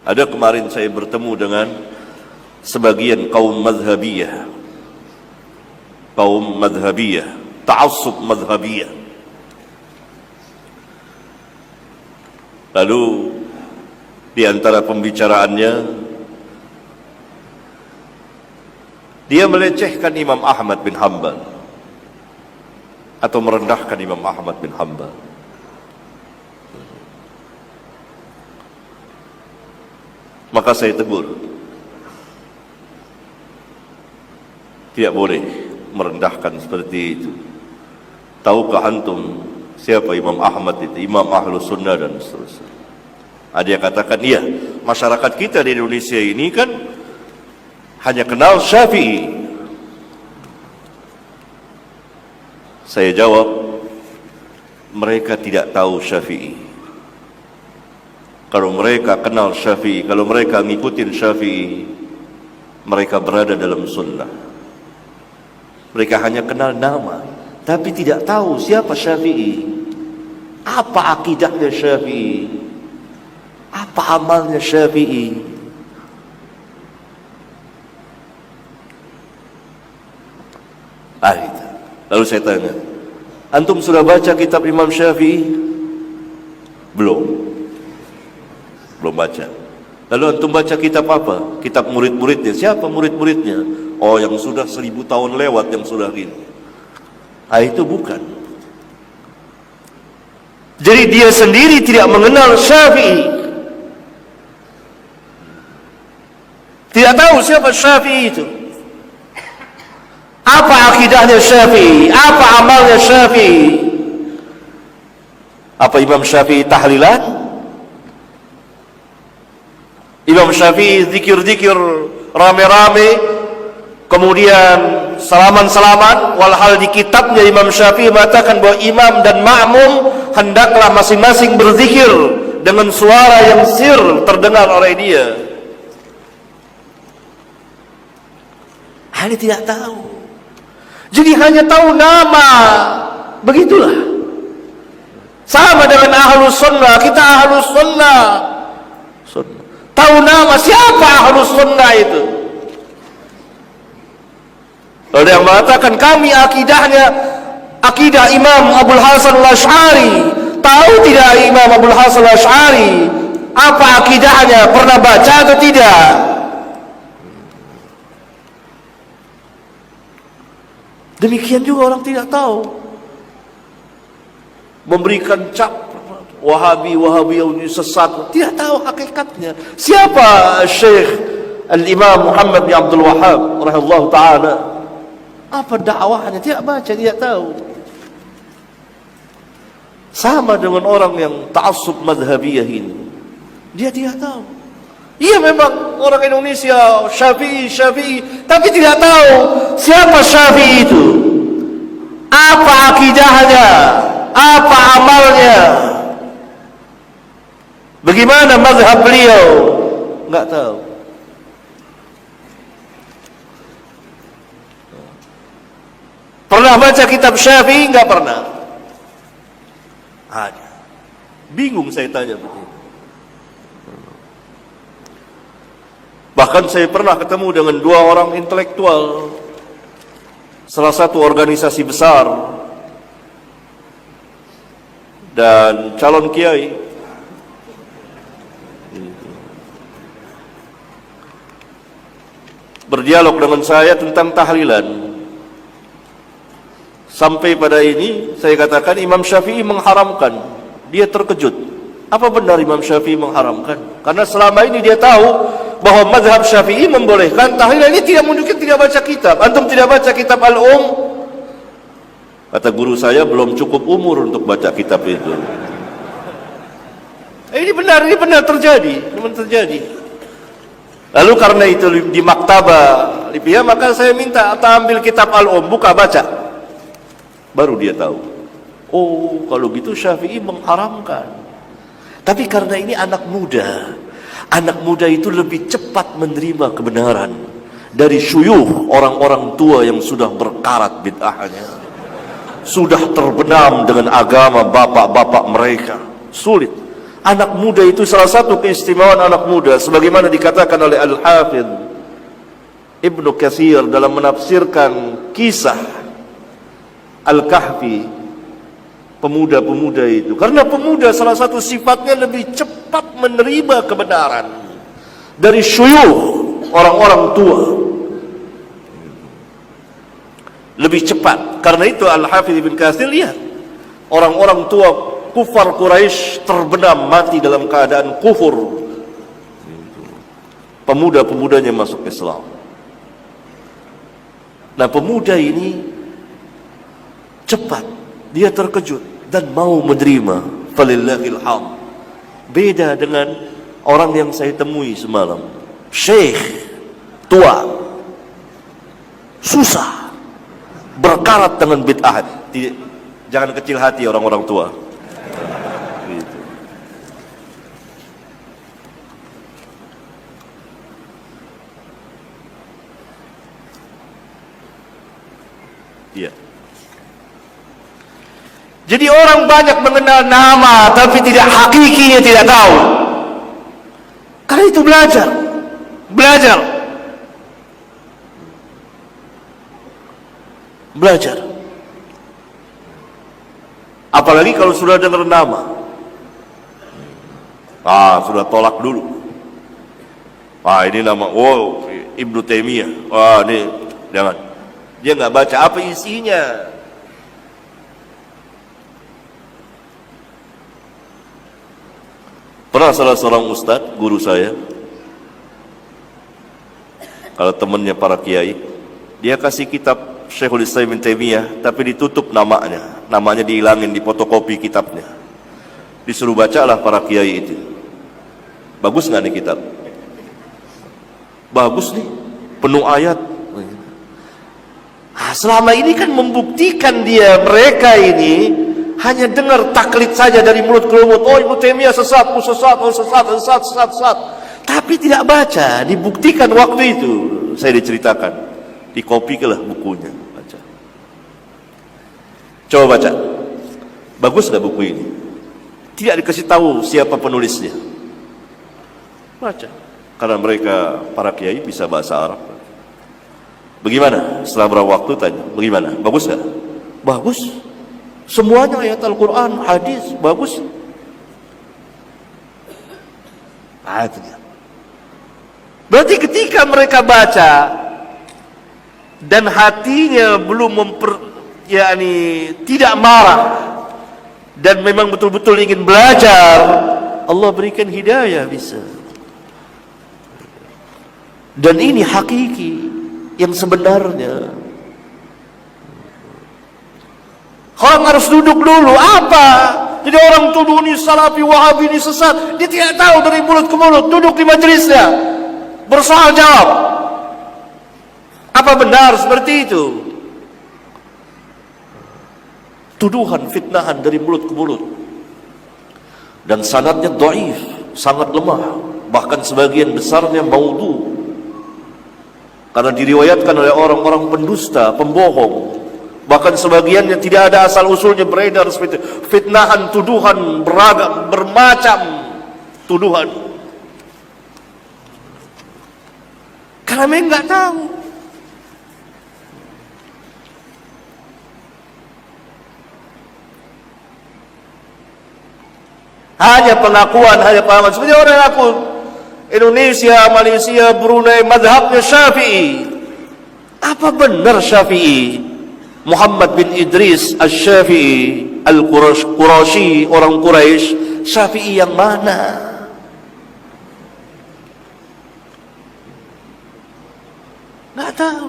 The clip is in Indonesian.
Ada kemarin saya bertemu dengan sebagian kaum madhabiyah, ta'assub madhabiyah. Lalu di antara pembicaraannya, dia melecehkan Imam Ahmad bin Hanbal atau merendahkan Imam Ahmad bin Hanbal. Maka saya tegur, tidak boleh merendahkan seperti itu. Tahukah antum siapa Imam Ahmad itu? Imam Ahlus Sunnah dan seterusnya. Ada yang katakan, iya, masyarakat kita di Indonesia ini kan hanya kenal Syafi'i. Saya jawab, mereka tidak tahu Syafi'i. Kalau mereka kenal Syafi'i, kalau mereka ngikutin Syafi'i, mereka berada dalam sunnah. Mereka hanya kenal nama, tapi tidak tahu siapa Syafi'i, apa akidahnya Syafi'i, apa amalnya Syafi'i. Lalu saya tanya, antum sudah baca kitab Imam Syafi'i? Belum baca. Lalu antum baca kitab apa? Kitab murid-muridnya. Siapa murid-muridnya? Oh, yang sudah 1000 tahun lewat, yang sudah ini. Itu bukan. Jadi dia sendiri tidak mengenal Syafi'i, tidak tahu siapa Syafi'i itu, apa akidahnya Syafi'i, apa amalnya Syafi'i. Apa Imam Syafi'i tahlilan? Imam Syafi'i zikir-zikir rame-rame, kemudian salaman-salaman. Walhal di kitabnya Imam Syafi'i mengatakan bahwa imam dan makmum hendaklah masing-masing berzikir dengan suara yang sir terdengar oleh dia. Hanya tidak tahu. Jadi hanya tahu nama. Begitulah. Sama dengan Ahlus Sunnah. Kita Ahlus Sunnah. Tahu nama, siapa Ahlus Sunnah itu? Ada yang mengatakan kami akidahnya akidah Imam Abul Hasan Al-Asy'ari. Tahu tidak Imam Abul Hasan Al-Asy'ari apa akidahnya? Pernah baca atau tidak? Demikian juga orang tidak tahu, memberikan cap Wahabi yang sesat, tidak tahu hakikatnya. Siapa Syekh Al-Imam Muhammad bin Abdul Wahhab rahimahullah ta'ala? Apa dakwahnya? Tidak baca, tidak tahu. Sama dengan orang yang ta'assub madhabiyah ini, dia tidak tahu. Iya, memang orang Indonesia Syafi'i, tapi tidak tahu siapa Syafi'i itu, apa akidahnya, apa amalnya, bagaimana mazhab beliau, enggak tahu. Pernah baca kitab Syafi'i? Enggak pernah. Ada. Bingung saya tanya begitu. Bahkan saya pernah ketemu dengan 2 orang intelektual, salah satu organisasi besar dan calon kiai. Berdialog dengan saya tentang tahlilan. Sampai pada ini saya katakan Imam Syafi'i mengharamkan. Dia terkejut. Apa benar Imam Syafi'i mengharamkan? Karena selama ini dia tahu bahwa mazhab Syafi'i membolehkan tahlilan. Ini tidak mungkin tidak baca kitab. Antum tidak baca kitab Al-Um? Kata guru saya, belum cukup umur untuk baca kitab itu. Ini benar terjadi. Memang terjadi. Lalu karena itu di maktabah Libya, maka saya minta ambil kitab Al-Um, buka baca. Baru dia tahu. Oh, kalau gitu Syafi'i mengharamkan. Tapi karena ini anak muda itu lebih cepat menerima kebenaran dari syuyukh, orang-orang tua yang sudah berkarat bid'ahnya, sudah terbenam dengan agama bapak-bapak mereka. Sulit. anak muda itu salah satu keistimewaan anak muda, sebagaimana dikatakan oleh Al-Hafidh Ibnu Katsir dalam menafsirkan kisah Al-Kahfi, pemuda-pemuda itu. Karena pemuda salah satu sifatnya lebih cepat menerima kebenaran dari syuyukh, orang-orang tua. Lebih cepat. Karena itu Al-Hafidh Ibnu Katsir lihat, orang-orang tua kufar Quraisy terbenam mati dalam keadaan kufur. Pemuda-pemudanya masuk Islam. Nah, pemuda ini cepat, dia terkejut dan mau menerima. Falillahil hamd. Beda dengan orang yang saya temui semalam, syekh tua, susah, berkarat dengan bid'ah. Jangan kecil hati orang-orang tua. Gitu. Iya. Jadi orang banyak mengenal nama tapi tidak hakikinya, tidak tahu. Karena itu belajar. Apalagi kalau sudah dengar nama, sudah tolak dulu. Ini nama, Ibnu Taimiyah. Ini jangan. Dia nggak baca apa isinya. Pernah salah seorang ustadz, guru saya, kalau temannya para kiai, dia kasih kitab Syekhul Islam Ibnu Taimiyah, tapi ditutup namanya dihilangin, difotokopi kitabnya. Disuruh bacalah para kiai itu. Bagus nggak nih kitab? Bagus nih, penuh ayat. Selama ini kan membuktikan mereka ini hanya dengar taklid saja dari mulut ke mulut. Ibnu Taimiyah sesat. Tapi tidak baca, dibuktikan waktu itu. Saya diceritakan, dikopikanlah bukunya, baca. Coba baca. Bagus nggak buku ini? Tidak dikasih tahu siapa penulisnya. Baca. Karena mereka para kiai bisa bahasa Arab. Bagaimana? Setelah berapa waktu tanya, bagaimana? Bagus nggak? Bagus. Semuanya ayat Al-Quran, hadis, bagus. Itu dia. Berarti ketika mereka baca dan hatinya belum tidak marah dan memang betul-betul ingin belajar, Allah berikan hidayah bisa. Dan ini hakiki yang sebenarnya. Orang harus duduk dulu. Apa? Jadi orang tuduh ini salafi, wahabi, ini sesat. Dia tidak tahu dari mulut ke mulut. Duduk di majelisnya, bersoal jawab. Apa benar seperti itu? Tuduhan, fitnahan dari mulut ke mulut. Dan sanadnya dhaif, sangat lemah. Bahkan sebagian besarnya maudhu. Karena diriwayatkan oleh orang-orang pendusta, pembohong. Bahkan sebagiannya tidak ada asal usulnya, beredar seperti itu. Fitnahan, tuduhan, beragam, bermacam tuduhan. Karena mereka nggak tahu. Hanya pengakuan, hanya pahaman. Seperti orang aku Indonesia, Malaysia, Brunei, madhabnya Syafi'i. Apa benar Syafi'i? Muhammad bin Idris Asy-Syafi'i Al-Qurashi, orang Quraisy, Syafi'i yang mana? Nggak tahu.